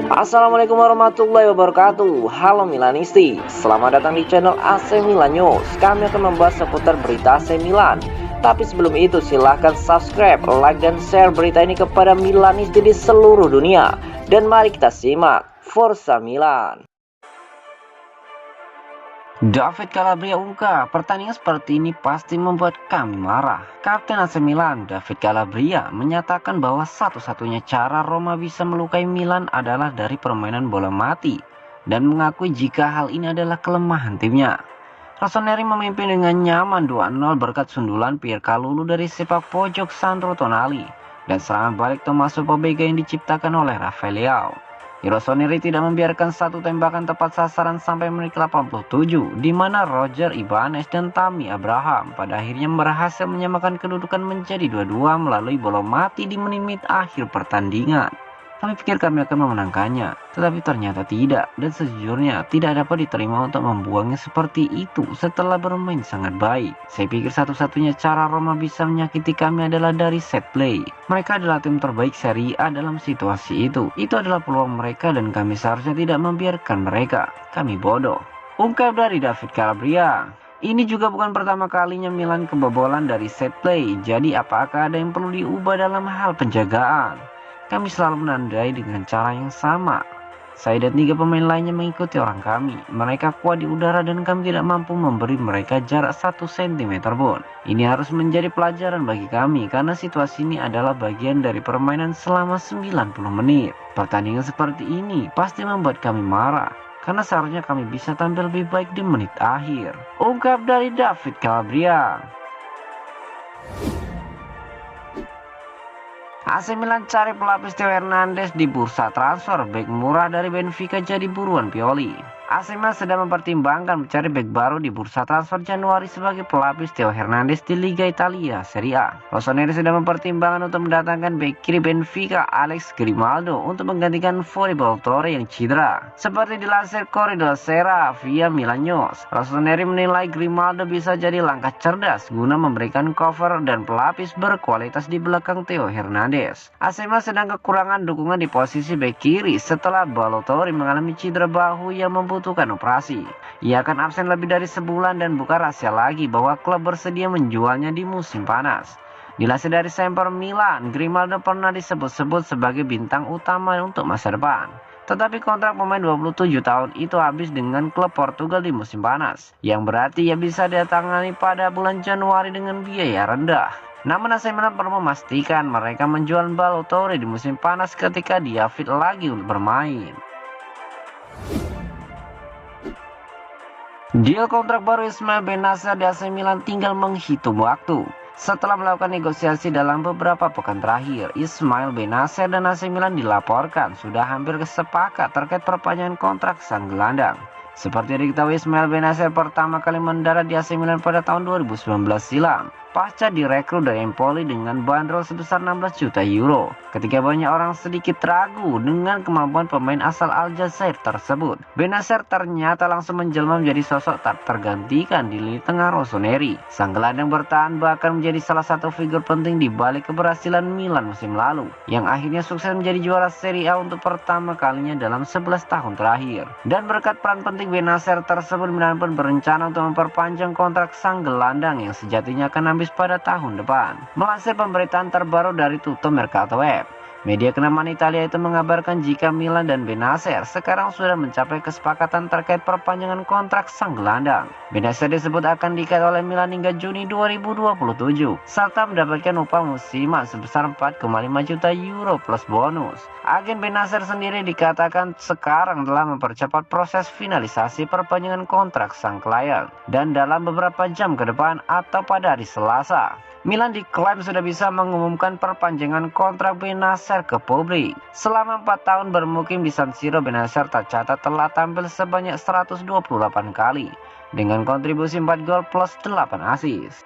Assalamualaikum warahmatullahi wabarakatuh. Halo Milanisti, selamat datang di channel AC Milan News. Kami akan membahas seputar berita AC Milan. Tapi sebelum itu silahkan subscribe, like, dan share berita ini kepada Milanisti di seluruh dunia. Dan mari kita simak Forza Milan. David Calabria ungkap, pertandingan seperti ini pasti membuat kami marah. Kapten AC Milan, David Calabria, menyatakan bahwa satu-satunya cara Roma bisa melukai Milan adalah dari permainan bola mati, dan mengakui jika hal ini adalah kelemahan timnya. Rossoneri memimpin dengan nyaman 2-0 berkat sundulan Pierre Kalulu dari sepak pojok Sandro Tonali, dan serangan balik Tommaso Pobega yang diciptakan oleh Rafael Leao. Rossoneri tidak membiarkan satu tembakan tepat sasaran sampai menit 87, di mana Roger Ibanez dan Tammy Abraham pada akhirnya berhasil menyamakan kedudukan menjadi 2-2 melalui bola mati di menit-menit akhir pertandingan. Kami pikir kami akan memenangkannya, tetapi ternyata tidak, dan sejujurnya tidak dapat diterima untuk membuangnya seperti itu setelah bermain sangat baik. Saya pikir satu-satunya cara Roma bisa menyakiti kami adalah dari set play. Mereka adalah tim terbaik Serie A dalam situasi itu. Itu adalah peluang mereka dan kami seharusnya tidak membiarkan mereka. Kami bodoh. Ungkap dari David Calabria. Ini juga bukan pertama kalinya Milan kebobolan dari set play, jadi apakah ada yang perlu diubah dalam hal penjagaan? Kami selalu menandai dengan cara yang sama. Saya dan 3 pemain lainnya mengikuti orang kami. Mereka kuat di udara dan kami tidak mampu memberi mereka jarak 1 cm pun. Ini harus menjadi pelajaran bagi kami karena situasi ini adalah bagian dari permainan selama 90 menit. Pertandingan seperti ini pasti membuat kami marah, karena seharusnya kami bisa tampil lebih baik di menit akhir. Ungkap dari David Calabria. AC Milan cari pelapis Theo Hernandez di bursa transfer. Bek murah dari Benfica jadi buruan Pioli. AC Milan sedang mempertimbangkan mencari bek baru di bursa transfer Januari sebagai pelapis Theo Hernandez di Liga Italia Serie A. Rossoneri sedang mempertimbangkan untuk mendatangkan bek kiri Benfica Alex Grimaldo untuk menggantikan Ballo-Touré yang cedera. Seperti dilansir Corriere della Sera via Milan News, Rossoneri menilai Grimaldo bisa jadi langkah cerdas guna memberikan cover dan pelapis berkualitas di belakang Theo Hernandez. AC Milan sedang kekurangan dukungan di posisi bek kiri setelah Ballo-Touré mengalami cedera bahu yang membutuhkan operasi. Ia akan absen lebih dari sebulan dan bukan rahasia lagi bahwa klub bersedia menjualnya di musim panas. Dilansir dari Semper Milan, Grimaldo pernah disebut-sebut sebagai bintang utama untuk masa depan. Tetapi kontrak pemain 27 tahun itu habis dengan klub Portugal di musim panas, yang berarti ia bisa ditangani pada bulan Januari dengan biaya rendah. Namun AC Milan perlu memastikan mereka menjual Ballo-Touré di musim panas ketika dia fit lagi untuk bermain. Deal kontrak baru Ismail Bennacer di AC Milan tinggal menghitung waktu. Setelah melakukan negosiasi dalam beberapa pekan terakhir, Ismail Bennacer dan AC Milan dilaporkan sudah hampir sepakat terkait perpanjangan kontrak sang gelandang. Seperti diketahui, Ismail Bennacer pertama kali mendarat di AC Milan pada tahun 2019 silam, pasca direkrut dari Empoli dengan bandrol sebesar 16 juta euro. Ketika banyak orang sedikit ragu dengan kemampuan pemain asal Aljazair tersebut, Bennacer ternyata langsung menjelma menjadi sosok tak tergantikan di lini tengah Rossoneri. Sang gelandang bertahan bahkan menjadi salah satu figur penting di balik keberhasilan Milan musim lalu, yang akhirnya sukses menjadi juara Serie A untuk pertama kalinya dalam 11 tahun terakhir. Dan berkat peran penting Bennacer tersebut, Milan pun berencana untuk memperpanjang kontrak sang gelandang yang sejatinya akan habis pada tahun depan. Melansir pemberitaan terbaru dari Tutto Mercato Web, media kenamaan Italia itu mengabarkan jika Milan dan Bennacer sekarang sudah mencapai kesepakatan terkait perpanjangan kontrak sang gelandang. Bennacer disebut akan diikat oleh Milan hingga Juni 2027 serta mendapatkan upah musiman sebesar 4,5 juta euro plus bonus. Agen Bennacer sendiri dikatakan sekarang telah mempercepat proses finalisasi perpanjangan kontrak sang klien, dan dalam beberapa jam ke depan atau pada hari Selasa, Milan diklaim sudah bisa mengumumkan perpanjangan kontrak Bennacer ke publik. Selama 4 tahun bermukim di San Siro, Bennacer tercatat telah tampil sebanyak 128 kali dengan kontribusi 4 gol plus 8 assist.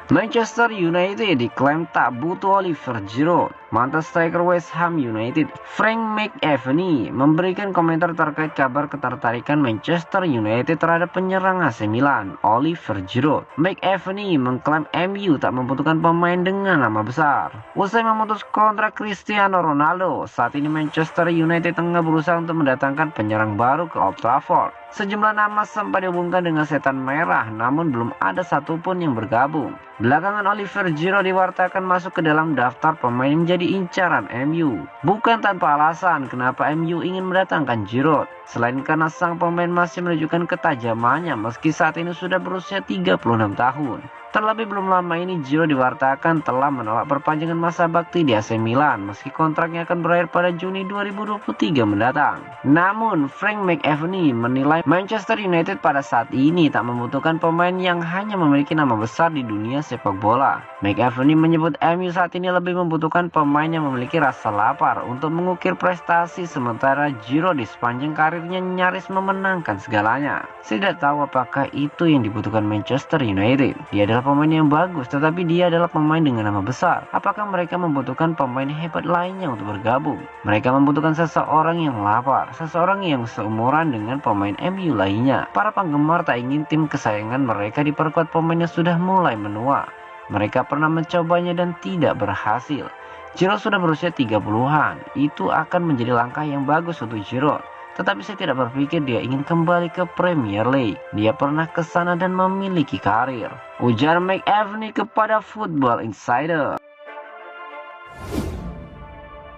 Manchester United diklaim tak butuh Oliver Giroud. Mantan striker West Ham United, Frank McAvenny, memberikan komentar terkait kabar ketertarikan Manchester United terhadap penyerang AC Milan, Oliver Giroud. McAvenny mengklaim MU tak membutuhkan pemain dengan nama besar. Usai memutus kontrak Cristiano Ronaldo, saat ini Manchester United tengah berusaha untuk mendatangkan penyerang baru ke Old Trafford. Sejumlah nama sempat dihubungkan dengan setan merah, namun belum ada satupun yang bergabung. Belakangan Oliver Giroud diwartakan masuk ke dalam daftar pemain yang menjadi incaran MU. Bukan tanpa alasan kenapa MU ingin mendatangkan Giroud, selain karena sang pemain masih menunjukkan ketajamannya meski saat ini sudah berusia 36 tahun. Terlebih belum lama ini Giroud diwartakan telah menolak perpanjangan masa bakti di AC Milan meski kontraknya akan berakhir pada Juni 2023 mendatang. Namun Frank McAvenny menilai Manchester United pada saat ini tak membutuhkan pemain yang hanya memiliki nama besar di dunia sepak bola. McAvenny menyebut MU saat ini lebih membutuhkan pemain yang memiliki rasa lapar untuk mengukir prestasi, sementara Giroud di sepanjang karirnya nyaris memenangkan segalanya. Saya tidak tahu apakah itu yang dibutuhkan Manchester United. Dia adalah pemain yang bagus, tetapi dia adalah pemain dengan nama besar. Apakah mereka membutuhkan pemain hebat lainnya untuk bergabung? Mereka membutuhkan seseorang yang lapar, seseorang yang seumuran dengan pemain MU lainnya. Para penggemar tak ingin tim kesayangan mereka diperkuat pemain yang sudah mulai menua. Mereka pernah mencobanya dan tidak berhasil. Giroud sudah berusia 30-an, itu akan menjadi langkah yang bagus untuk Giroud. Tetapi saya tidak berpikir dia ingin kembali ke Premier League. Dia pernah ke sana dan memiliki karir, ujar McAvenny kepada Football Insider.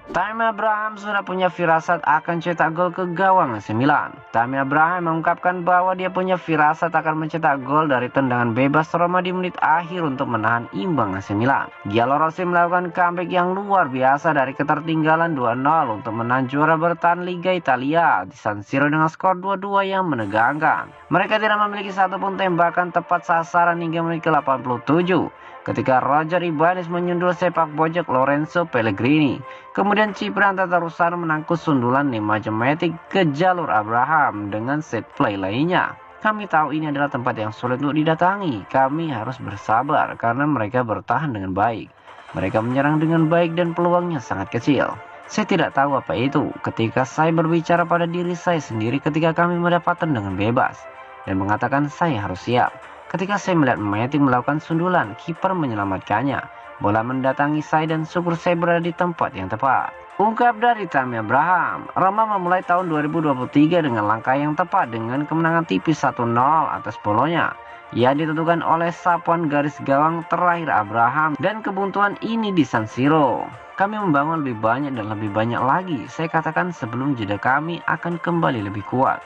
Tammy Abraham sudah punya firasat akan cetak gol ke gawang AC Milan. Tammy Abraham mengungkapkan bahwa dia punya firasat akan mencetak gol dari tendangan bebas Roma di menit akhir untuk menahan imbang AC Milan. Giallorossi melakukan comeback yang luar biasa dari ketertinggalan 2-0 untuk menahan juara bertahan Liga Italia di San Siro dengan skor 2-2 yang menegangkan. Mereka tidak memiliki satupun tembakan tepat sasaran hingga menit ke-87. Ketika Roger Ibanez menyundul sepak pojok Lorenzo Pellegrini. Kemudian Cipran Tatarusano menangkut sundulan Nemanja Matic ke jalur Abraham dengan set play lainnya. Kami tahu ini adalah tempat yang sulit untuk didatangi. Kami harus bersabar karena mereka bertahan dengan baik. Mereka menyerang dengan baik dan peluangnya sangat kecil. Saya tidak tahu apa itu ketika saya berbicara pada diri saya sendiri ketika kami mendapat tendangan bebas dan mengatakan saya harus siap. Ketika saya melihat Matic melakukan sundulan, kiper menyelamatkannya. Bola mendatangi saya dan syukur saya berada di tempat yang tepat. Ungkap dari Tammy Abraham. Roma memulai tahun 2023 dengan langkah yang tepat dengan kemenangan tipis 1-0 atas Bolonya. Ia ditentukan oleh sapuan garis gawang terakhir Abraham dan kebuntuan ini di San Siro. Kami membangun lebih banyak dan lebih banyak lagi. Saya katakan sebelum jeda kami akan kembali lebih kuat.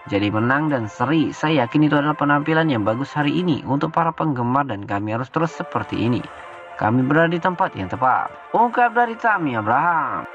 Jadi menang dan seri, saya yakin itu adalah penampilan yang bagus hari ini untuk para penggemar dan kami harus terus seperti ini. Kami berada di tempat yang tepat. Ungkap dari Tammy Abraham.